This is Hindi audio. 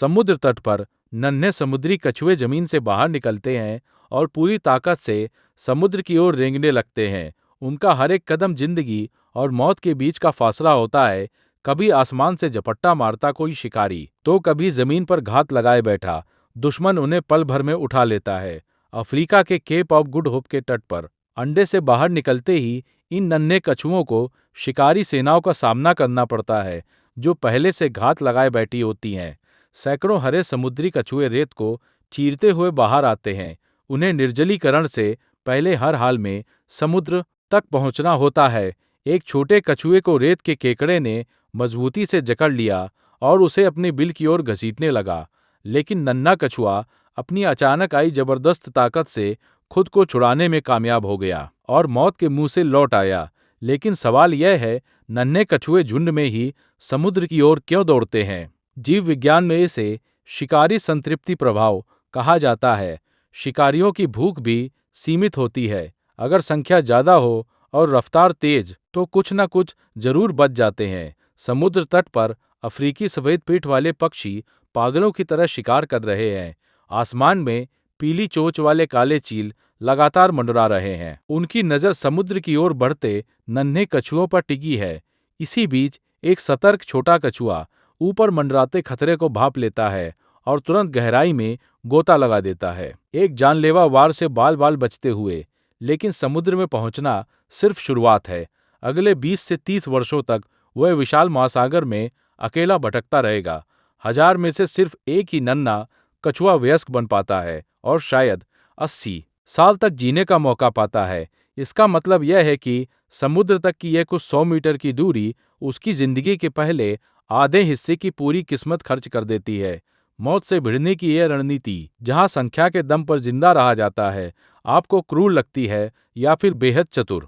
समुद्र तट पर नन्हे समुद्री कछुए जमीन से बाहर निकलते हैं और पूरी ताकत से समुद्र की ओर रेंगने लगते हैं। उनका हर एक कदम जिंदगी और मौत के बीच का फासला होता है। कभी आसमान से झपट्टा मारता कोई शिकारी, तो कभी जमीन पर घात लगाए बैठा दुश्मन उन्हें पल भर में उठा लेता है। अफ्रीका के केप ऑफ गुड होप के तट पर अंडे से बाहर निकलते ही इन नन्हे कछुओं को शिकारी सेनाओं का सामना करना पड़ता है, जो पहले से घात लगाए बैठी होती हैं। सैकड़ों हरे समुद्री कछुए रेत को चीरते हुए बाहर आते हैं। उन्हें निर्जलीकरण से पहले हर हाल में समुद्र तक पहुंचना होता है। एक छोटे कछुए को रेत के केकड़े ने मजबूती से जकड़ लिया और उसे अपनी बिल की ओर घसीटने लगा, लेकिन नन्हा कछुआ अपनी अचानक आई जबरदस्त ताकत से खुद को छुड़ाने में कामयाब हो गया और मौत के मुंह से लौट आया। लेकिन सवाल यह है, नन्हे कछुए झुंड में ही समुद्र की ओर क्यों दौड़ते हैं? जीव विज्ञान में इसे शिकारी संतृप्ति प्रभाव कहा जाता है। शिकारियों की भूख भी सीमित होती है। अगर संख्या ज्यादा हो और रफ्तार तेज, तो कुछ न कुछ जरूर बच जाते हैं। समुद्र तट पर अफ्रीकी सफेद पीठ वाले पक्षी पागलों की तरह शिकार कर रहे हैं। आसमान में पीली चोंच वाले काले चील लगातार मंडरा रहे हैं। उनकी नजर समुद्र की ओर बढ़ते नन्हे कछुओं पर टिकी है। इसी बीच एक सतर्क छोटा कछुआ ऊपर मंडराते खतरे को भांप लेता है और तुरंत गहराई में गोता लगा देता है, एक जानलेवा वार से बाल बाल बचते हुए। लेकिन समुद्र में पहुंचना सिर्फ शुरुआत है। अगले 20 से 30 वर्षों तक वह विशाल महासागर में अकेला भटकता रहेगा। 1000 में से सिर्फ एक ही नन्हा कछुआ वयस्क बन पाता है और शायद 80 साल तक जीने का मौका पाता है। इसका मतलब यह है कि समुद्र तक की यह कुछ 100 मीटर की दूरी उसकी जिंदगी के पहले आधे हिस्से की पूरी किस्मत खर्च कर देती है। मौत से भिड़ने की यह रणनीति, जहां संख्या के दम पर जिंदा रहा जाता है, आपको क्रूर लगती है या फिर बेहद चतुर?